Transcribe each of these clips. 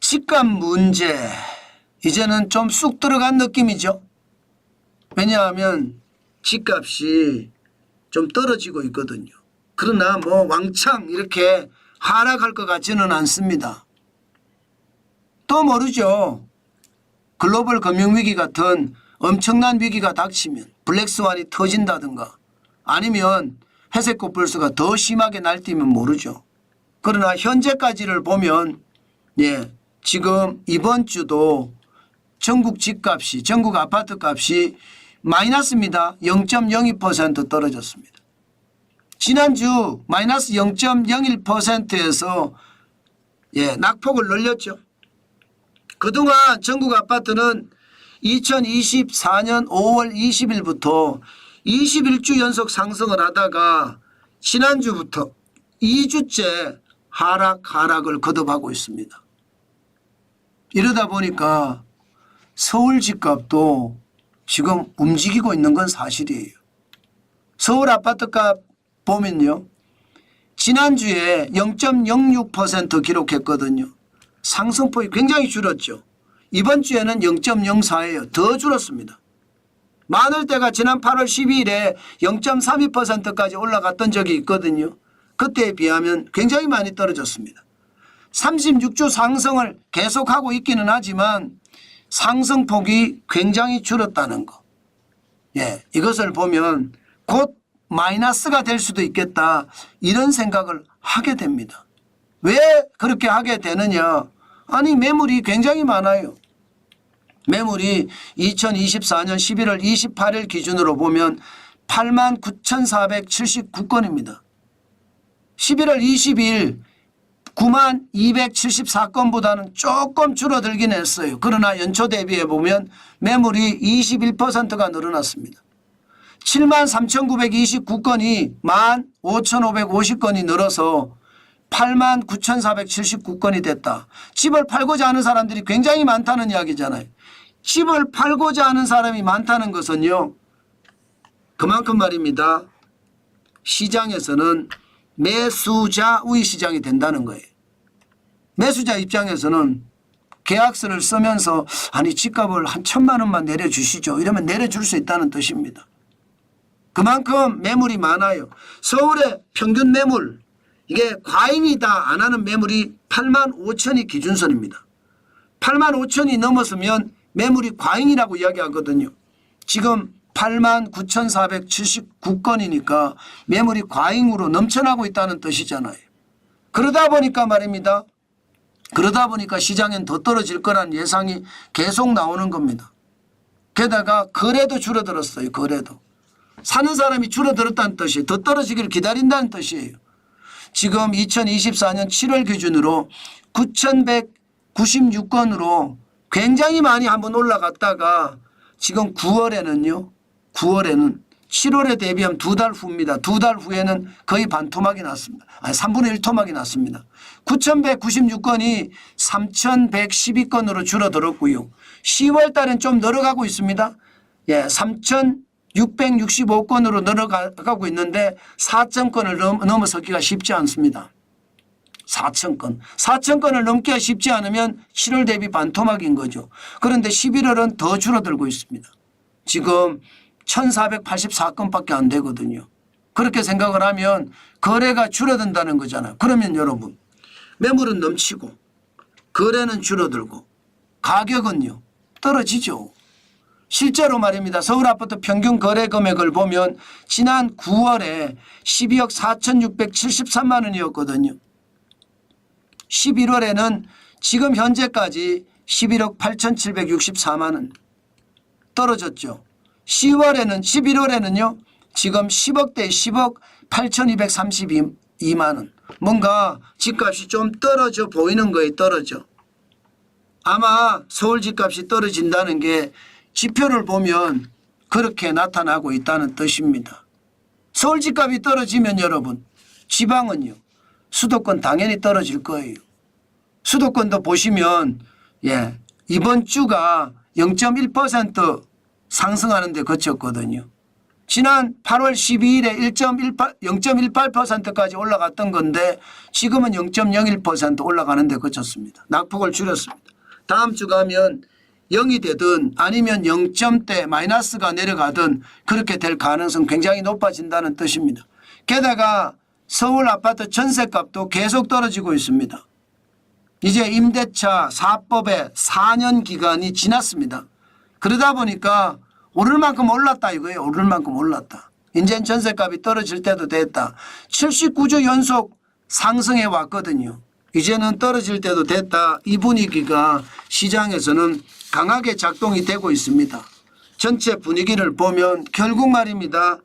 집값 문제 이제는 좀 쑥 들어간 느낌이죠. 왜냐하면 집값이 좀 떨어지고 있거든요. 그러나 뭐 왕창 이렇게 하락할 것 같지는 않습니다. 또 모르죠. 글로벌 금융위기 같은 엄청난 위기가 닥치면 블랙스완이 터진다든가 아니면 회색 코뿔소가 더 심하게 날뛰면 모르죠. 그러나 현재까지를 보면 지금 이번 주도 전국 집값이 전국 아파트값이 마이너스입니다. 0.02% 떨어졌습니다. 지난주 마이너스 0.01%에서 낙폭을 늘렸죠. 그동안 전국 아파트는 2024년 5월 20일부터 21주 연속 상승을 하다가 지난주부터 2주째 하락을 거듭하고 있습니다. 이러다 보니까 서울 집값도 지금 움직이고 있는 건 사실이에요. 서울 아파트값 보면요. 지난주에 0.06% 기록했거든요. 상승폭이 굉장히 줄었죠. 이번 주에는 0.04예요. 더 줄었습니다. 많을 때가 지난 8월 12일에 0.32%까지 올라갔던 적이 있거든요. 그때에 비하면 굉장히 많이 떨어졌습니다. 36주 상승을 계속하고 있기는 하지만 상승폭이 굉장히 줄었다는 거. 이것을 보면 곧 마이너스가 될 수도 있겠다 이런 생각을 하게 됩니다. 왜 그렇게 하게 되느냐. 아니 매물이 굉장히 많아요. 매물이 2024년 11월 28일 기준으로 보면 89,479건입니다. 11월 20일 9274건보다는 조금 줄어들긴 했어요. 그러나 연초 대비해 보면 매물이 21%가 늘어났습니다. 73,929건이 15,550건이 늘어서 89,479건이 됐다. 집을 팔고자 하는 사람들이 굉장히 많다는 이야기잖아요. 집을 팔고자 하는 사람이 많다는 것은요. 그만큼 말입니다. 시장에서는 매수자 우위 시장이 된다는 거예요. 매수자 입장에서는 계약서를 쓰면서 아니 집값을 한 1,000만 원만 내려주시죠. 이러면 내려줄 수 있다는 뜻입니다. 그만큼 매물이 많아요. 서울의 평균 매물 이게 과잉이다 안 하는 매물이 85,000이 기준선입니다. 85,000이 넘었으면 매물이 과잉이라고 이야기하거든요. 지금 89,479건이니까 매물이 과잉으로 넘쳐나고 있다는 뜻이잖아요. 그러다 보니까 말입니다. 그러다 보니까 시장엔 더 떨어질 거란 예상이 계속 나오는 겁니다. 게다가 거래도 줄어들었어요. 거래도. 사는 사람이 줄어들었다는 뜻이에요. 더 떨어지기를 기다린다는 뜻이에요. 지금 2024년 7월 기준으로 9,196건으로 굉장히 많이 한번 올라갔다가 지금 9월에는 7월에 대비하면 2달 후입니다. 2달 후에는 거의 반토막이 났습니다. 아니 3분의 1 토막이 났습니다. 9,196건이 3,112건으로 줄어들었고요. 10월 달엔 좀 늘어가고 있습니다. 3,665건으로 늘어가고 있는데 4,000건을 넘어서기가 쉽지 않습니다. 4,000건. 4,000건을 넘기가 쉽지 않으면 7월 대비 반토막인 거죠. 그런데 11월은 더 줄어들고 있습니다. 지금 1,484건밖에 안 되거든요. 그렇게 생각을 하면 거래가 줄어든다는 거잖아요. 그러면 여러분 매물은 넘치고 거래는 줄어들고 가격은요 떨어지죠. 실제로 말입니다. 서울 아파트 평균 거래 금액을 보면 지난 9월에 12억 4,673만 원이었거든요. 11월에는 지금 현재까지 11억 8,764만 원 떨어졌죠. 11월에는요. 지금 10억대 10억 8,232만 원. 뭔가 집값이 좀 떨어져 보이는 거에 떨어져. 아마 서울 집값이 떨어진다는 게 지표를 보면 그렇게 나타나고 있다는 뜻입니다. 서울 집값이 떨어지면 여러분 지방은요. 수도권 당연히 떨어질 거예요. 수도권도 보시면 이번 주가 0.1% 상승하는 데 그쳤거든요. 지난 8월 12일에 0.18%까지 올라갔던 건데 지금은 0.01% 올라가는 데 그쳤습니다. 낙폭을 줄였습니다. 다음 주 가면 0이 되든 아니면 0점대 마이너스가 내려가든 그렇게 될 가능성 굉장히 높아진다는 뜻입니다. 게다가 서울 아파트 전세값도 계속 떨어지고 있습니다. 이제 임대차 4법의 4년 기간이 지났습니다. 그러다 보니까 오를 만큼 올랐다 이거예요. 오를 만큼 올랐다. 이제는 전세값이 떨어질 때도 됐다. 79주 연속 상승해 왔거든요. 이제는 떨어질 때도 됐다. 이 분위기가 시장에서는 강하게 작동이 되고 있습니다. 전체 분위기를 보면 결국 말입니다.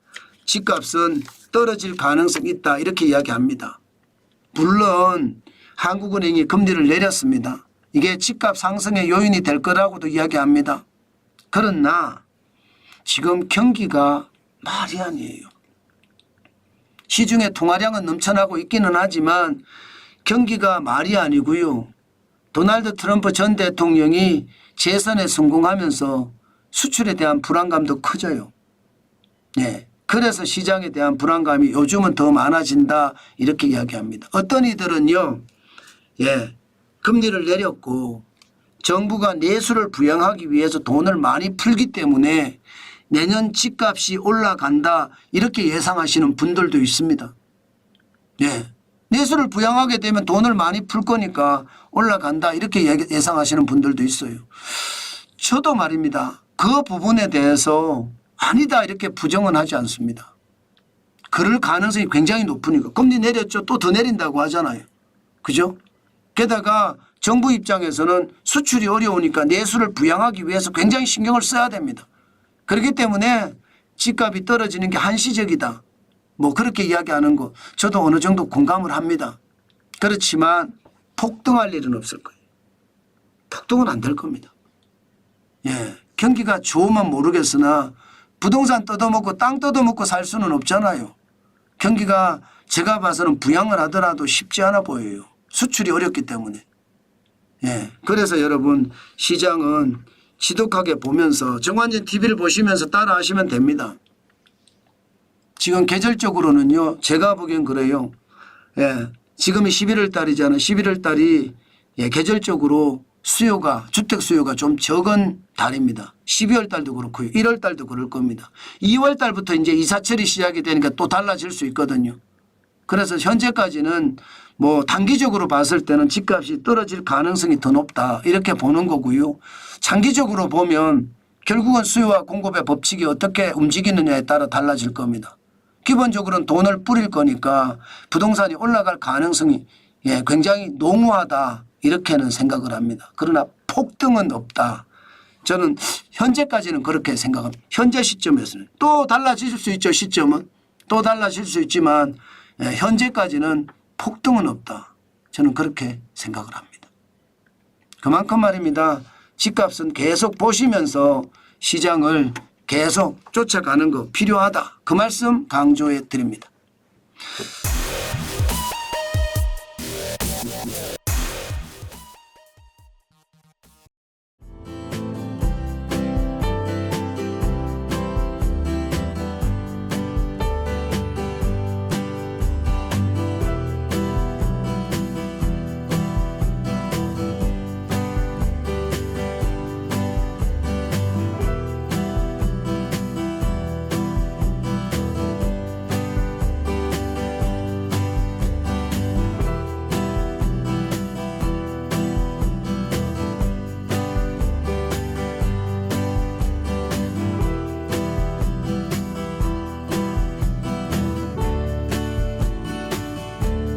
집값은 떨어질 가능성이 있다 이렇게 이야기합니다. 물론 한국은행이 금리를 내렸습니다. 이게 집값 상승의 요인이 될 거라고도 이야기합니다. 그러나 지금 경기가 말이 아니에요. 시중에 통화량은 넘쳐나고 있기는 하지만 경기가 말이 아니고요. 도널드 트럼프 전 대통령이 재선에 성공하면서 수출에 대한 불안감도 커져요. 예. 그래서 시장에 대한 불안감이 요즘은 더 많아진다 이렇게 이야기합니다. 어떤 이들은요. 예. 금리를 내렸고 정부가 내수를 부양하기 위해서 돈을 많이 풀기 때문에 내년 집값이 올라간다 이렇게 예상하시는 분들도 있습니다. 예. 내수를 부양하게 되면 돈을 많이 풀 거니까 올라간다 이렇게 예상하시는 분들도 있어요. 저도 말입니다. 그 부분에 대해서 아니다 이렇게 부정은 하지 않습니다. 그럴 가능성이 굉장히 높으니까. 금리 내렸죠. 또 더 내린다고 하잖아요. 그죠? 게다가 정부 입장에서는 수출이 어려우니까 내수를 부양하기 위해서 굉장히 신경을 써야 됩니다. 그렇기 때문에 집값이 떨어지는 게 한시적이다. 뭐 그렇게 이야기하는 거 저도 어느 정도 공감을 합니다. 그렇지만 폭등할 일은 없을 거예요. 폭등은 안 될 겁니다. 예, 경기가 좋으면 모르겠으나 부동산 뜯어먹고 땅 뜯어먹고 살 수는 없잖아요. 경기가 제가 봐서는 부양을 하더라도 쉽지 않아 보여요. 수출이 어렵기 때문에. 예, 그래서 여러분 시장은 지독하게 보면서 정관진 TV를 보시면서 따라 하시면 됩니다. 지금 계절적으로는요. 제가 보기엔 그래요. 예, 지금이 11월 달이잖아요. 11월 달이 예, 계절적으로 수요가 주택 수요가 좀 적은 달입니다. 12월 달도 그렇고요. 1월 달도 그럴 겁니다. 2월 달부터 이제 이사철이 시작이 되니까 또 달라질 수 있거든요. 그래서 현재까지는 뭐 단기적으로 봤을 때는 집값이 떨어질 가능성이 더 높다 이렇게 보는 거고요. 장기적으로 보면 결국은 수요와 공급의 법칙이 어떻게 움직이느냐에 따라 달라질 겁니다. 기본적으로는 돈을 뿌릴 거니까 부동산이 올라갈 가능성이 예, 굉장히 농후하다 이렇게는 생각을 합니다. 그러나 폭등은 없다. 저는 현재까지는 그렇게 생각합니다. 현재 시점에서는 또 달라질 수 있죠. 시점은 또 달라질 수 있지만 예, 현재까지는 폭등은 없다. 저는 그렇게 생각을 합니다. 그만큼 말입니다. 집값은 계속 보시면서 시장을 계속 쫓아가는 거 필요하다. 그 말씀 강조해 드립니다.